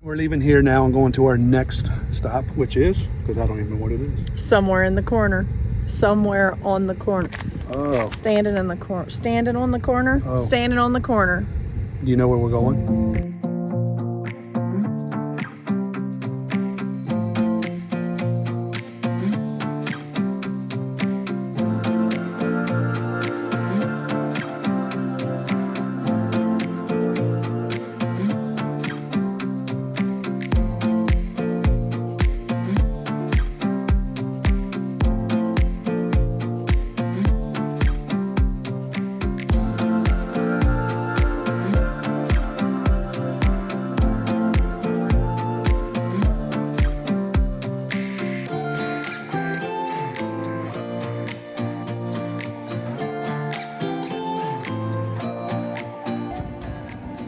We're leaving here now and going to our next stop, which is, because I don't even know what it is. Somewhere in the corner. Somewhere on the corner. Oh. Standing in the corner. Standing on the corner? Oh. Standing on the corner. Do you know where we're going?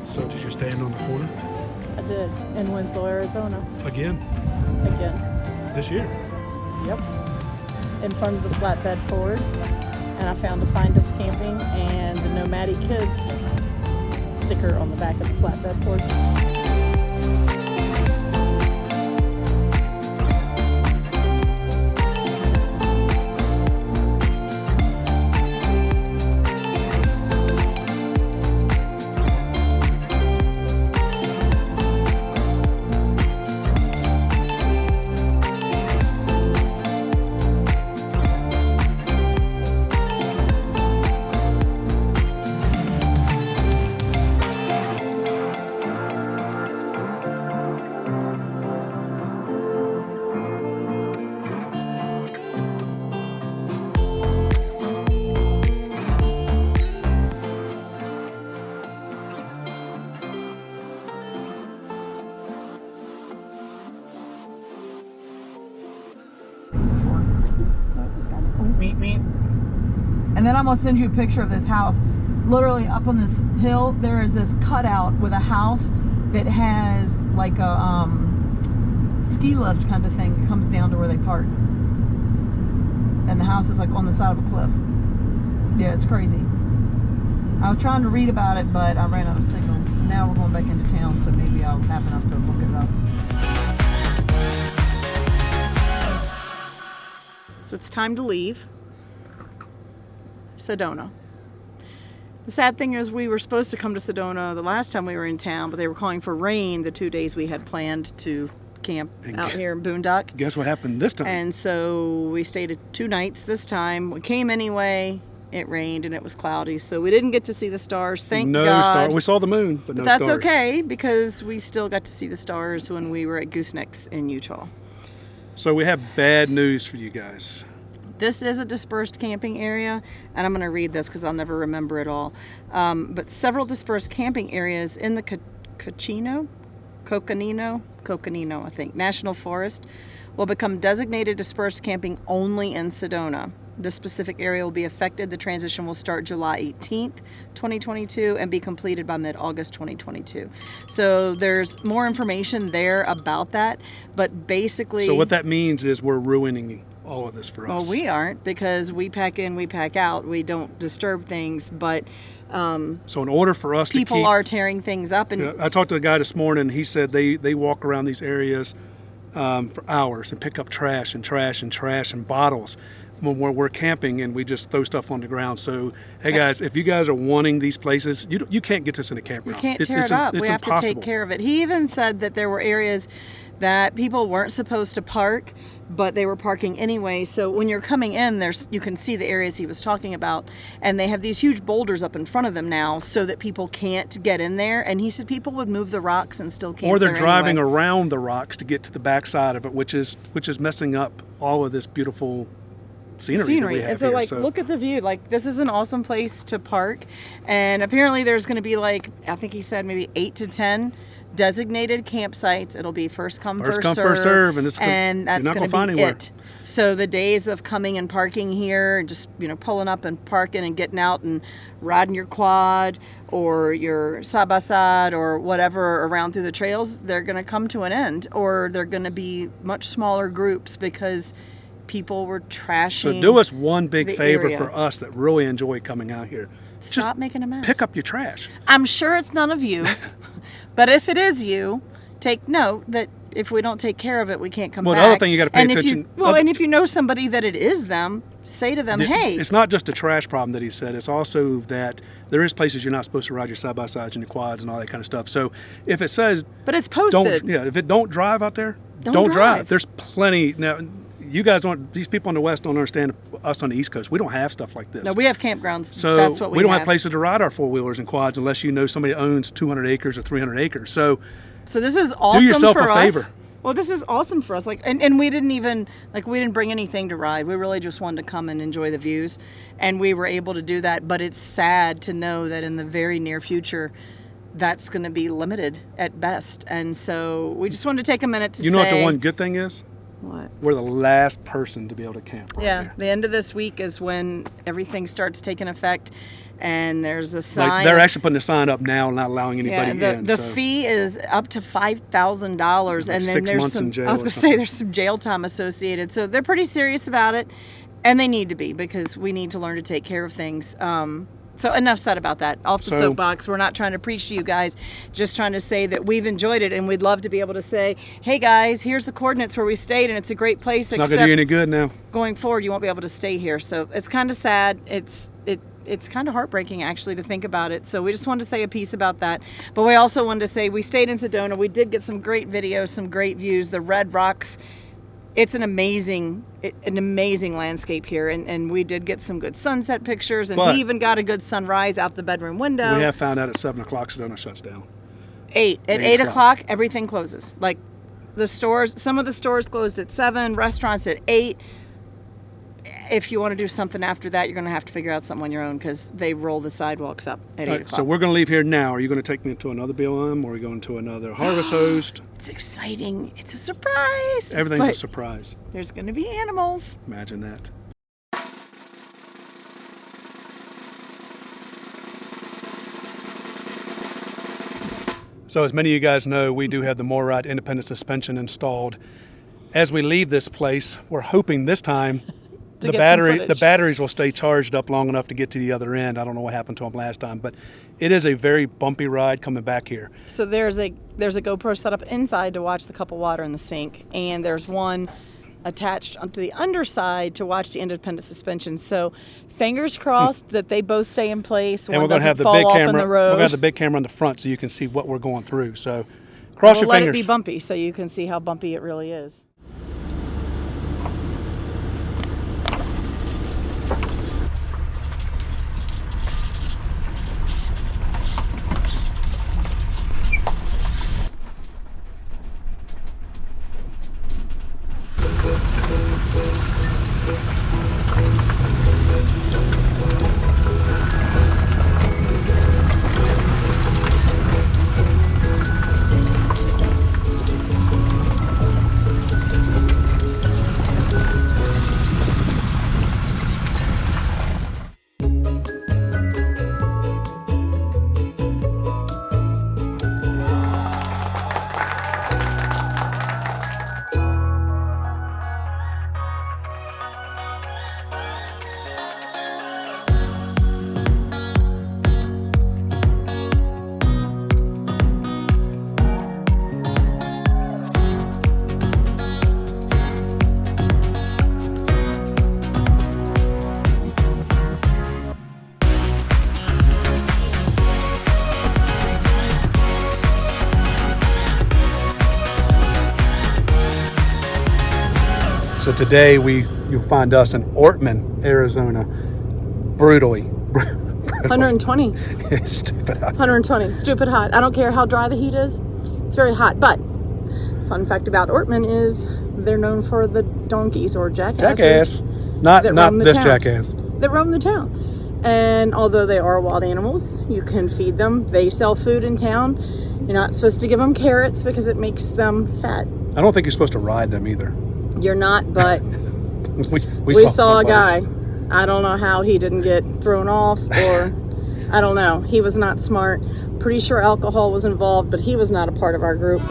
So did you stand on the corner? I did. In Winslow, Arizona. Again? Again. This year? Yep. In front of the flatbed Ford. And I found a FindUsCamping and the Nomadic Kids sticker on the back of the flatbed Ford. Meet. And then I'm gonna send you a picture of this house. Literally up on this hill, there is this cutout with a house that has like a ski lift kind of thing that comes down to where they park. And the house is like on the side of a cliff. Yeah, it's crazy. I was trying to read about it, but I ran out of signal. Now we're going back into town, so maybe I'll have enough to look it up. So it's time to leave Sedona. The sad thing is we were supposed to come to Sedona the last time we were in town, but they were calling for rain the 2 days we had planned to camp out here in Boondock. Guess what happened this time? And so we stayed 2 nights this time. We came anyway. It rained and it was cloudy, so we didn't get to see the stars. Thank God. No stars. We saw the moon, but no stars. That's okay, because we still got to see the stars when we were at Goosenecks in Utah. So we have bad news for you guys. This is a dispersed camping area, and I'm going to read this because I'll never remember it all. But several dispersed camping areas in the Coconino, I think, National Forest will become designated dispersed camping only in Sedona. This specific area will be affected. The transition will start July 18th, 2022 and be completed by mid-August 2022. So there's more information there about that, but basically... So what that means is we're ruining all of this for us. Well, we aren't, because we pack in, we pack out. We don't disturb things, but... so in order for us people are tearing things up. And I talked to a guy this morning. He said they walk around these areas for hours and pick up trash and bottles when we're camping, and we just throw stuff on the ground. So hey guys, if you guys are wanting these places, you can't get this in a campground. You can't tear it up. We have impossible. to take care of it. He even said that there were areas that people weren't supposed to park, but they were parking anyway. So when you're coming in, you can see the areas he was talking about, and they have these huge boulders up in front of them now so that people can't get in there. And he said people would move the rocks and still camp. Or they're there driving anyway. around the rocks to get to the backside of it, which is messing up all of this beautiful scenery that we have and so here. like, look at the view. Like, this is an awesome place to park, and apparently there's going to be, like, I think he said maybe 8 to 10 designated campsites. It'll be first come, first serve, and that's going to be it. So the days of coming and parking here, just, you know, pulling up and parking and getting out and riding your quad or your side-by-side or whatever around through the trails, they're going to come to an end, or they're going to be much smaller groups because people were trashing. So do us one big favor area. for us that really enjoy coming out here. Stop Just making a mess. pick up your trash. I'm sure it's none of you, but if it is you, take note that if we don't take care of it, we can't come well, back. The other thing you got to pay and attention. And if you know somebody that it is them, say to them, hey. It's not just a trash problem that he said. It's also that there is places you're not supposed to ride your side-by-sides and your quads and all that kind of stuff. So if it says... But it's posted. If it don't drive out there, don't drive. There's plenty... Now, you guys don't... These people on the West don't understand us on the East Coast. We don't have stuff like this. No, we have campgrounds. So that's what we don't have places to ride our four-wheelers and quads unless you know somebody owns 200 acres or 300 acres. So this is awesome do yourself for a favor. Us. Well, this is awesome for us. And we didn't even, we didn't bring anything to ride. We really just wanted to come and enjoy the views. And we were able to do that. But it's sad to know that in the very near future, that's going to be limited at best. And so we just wanted to take a minute to say... You know what the one good thing is? What? We're the last person to be able to camp right here. The end of this week is when everything starts taking effect. And there's a sign. They're actually putting a sign up now, not allowing anybody in. The fee is up to $5,000, and then 6 there's months some. in jail I was going to say there's some jail time associated. So they're pretty serious about it, and they need to be because we need to learn to take care of things. So enough said about that. Off the soapbox. We're not trying to preach to you guys, just trying to say that we've enjoyed it, and we'd love to be able to say, hey guys, here's the coordinates where we stayed, and it's a great place. It's not going to do you any good now. Going forward, you won't be able to stay here. So it's kind of sad. It's kind of heartbreaking actually to think about it. So we just wanted to say a piece about that. But we also wanted to say we stayed in Sedona. We did get some great videos, some great views. The Red Rocks, it's an amazing landscape here. And we did get some good sunset pictures. And we even got a good sunrise out the bedroom window. We have found out at 7 o'clock Sedona shuts down. At 8 o'clock, everything closes. Like the stores, some of the stores closed at 7, restaurants at 8. If you want to do something after that, you're going to have to figure out something on your own because they roll the sidewalks up at 8 o'clock. So we're going to leave here now. Are you going to take me to another BLM or are we going to another Harvest Host? It's exciting. It's a surprise. Everything's a surprise. There's going to be animals. Imagine that. So as many of you guys know, we do have the MORRIDE independent suspension installed. As we leave this place, we're hoping this time the batteries will stay charged up long enough to get to the other end. I don't know what happened to them last time, but it is a very bumpy ride coming back here. So there's a GoPro set up inside to watch the cup of water in the sink, and there's one attached onto the underside to watch the independent suspension. So fingers crossed that they both stay in place. And we're going to have the big camera. We're going to have the big camera on the front so you can see what we're going through. So cross your fingers. Let it be bumpy so you can see how bumpy it really is. So today you'll find us in Ortman, Arizona. Brutally 120. Stupid hot. 120. Stupid hot. I don't care how dry the heat is. It's very hot. But fun fact about Ortman is they're known for the donkeys or jackasses. Not this jackass. That roam the town. And although they are wild animals, you can feed them. They sell food in town. You're not supposed to give them carrots because it makes them fat. I don't think you're supposed to ride them either. You're not, but we saw a guy. I don't know how he didn't get thrown off, or I don't know. He was not smart. Pretty sure alcohol was involved, but he was not a part of our group.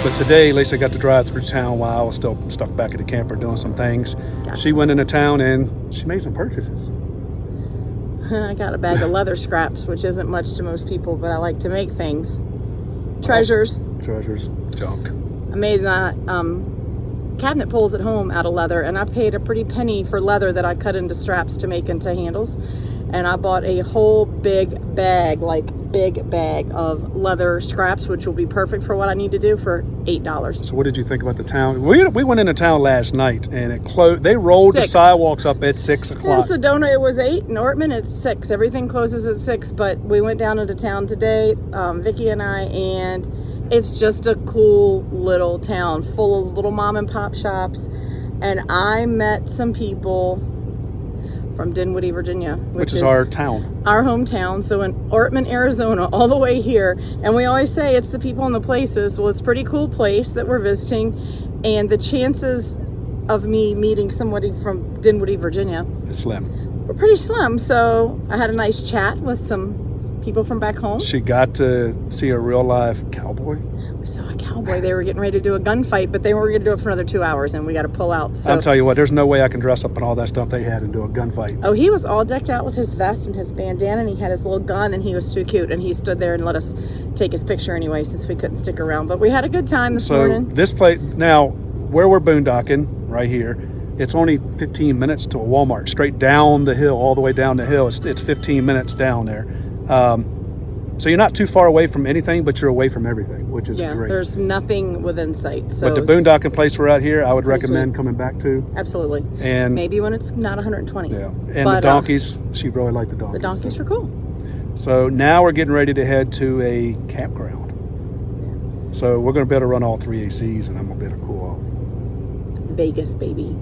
But today, Lisa got to drive through town while I was still stuck back at the camper doing some things. Gotcha. She went into town and she made some purchases. I got a bag of leather scraps, which isn't much to most people, but I like to make things. Treasures. Treasures, junk. I made my cabinet pulls at home out of leather, and I paid a pretty penny for leather that I cut into straps to make into handles. And I bought a whole big bag of leather scraps, which will be perfect for what I need to do, for $8. So what did you think about the town? We went into town last night and it closed. They rolled 6. the sidewalks up at 6 In o'clock. Sedona it was 8, in Ortman it's 6. Everything closes at 6, but we went down into town today, Vicki and I, and it's just a cool little town full of little mom and pop shops. And I met some people from Dinwiddie, Virginia, which is our town. Our hometown. So in Ortman, Arizona, all the way here. And we always say it's the people and the places. Well, it's a pretty cool place that we're visiting. And the chances of me meeting somebody from Dinwiddie, Virginia, It's slim. were pretty slim. So I had a nice chat with some people from back home. She got to see a real live cowboy. We saw a cowboy. They were getting ready to do a gunfight, but they were going to do it for another 2 hours, and we got to pull out. So I'm telling you what, there's no way I can dress up in all that stuff they had and do a gunfight. oh, he was all decked out with his vest and his bandana, and he had his little gun, and he was too cute. And he stood there and let us take his picture anyway, since we couldn't stick around. But we had a good time this morning. So this place, now, where we're boondocking, right here, it's only 15 minutes to a Walmart, straight down the hill, all the way down the hill. It's 15 minutes down there. So you're not too far away from anything, but you're away from everything, which is great. There's nothing within sight. So but the boondocking place we're at here, I would pretty recommend sweet. coming back to. Absolutely. And maybe when it's not 120. yeah, and But, the donkeys, she really liked the donkeys. The donkeys so. were cool. So now we're getting ready to head to a campground. So we're going to be able to run all 3 ACs, and I'm going to be able to cool off. Vegas, baby.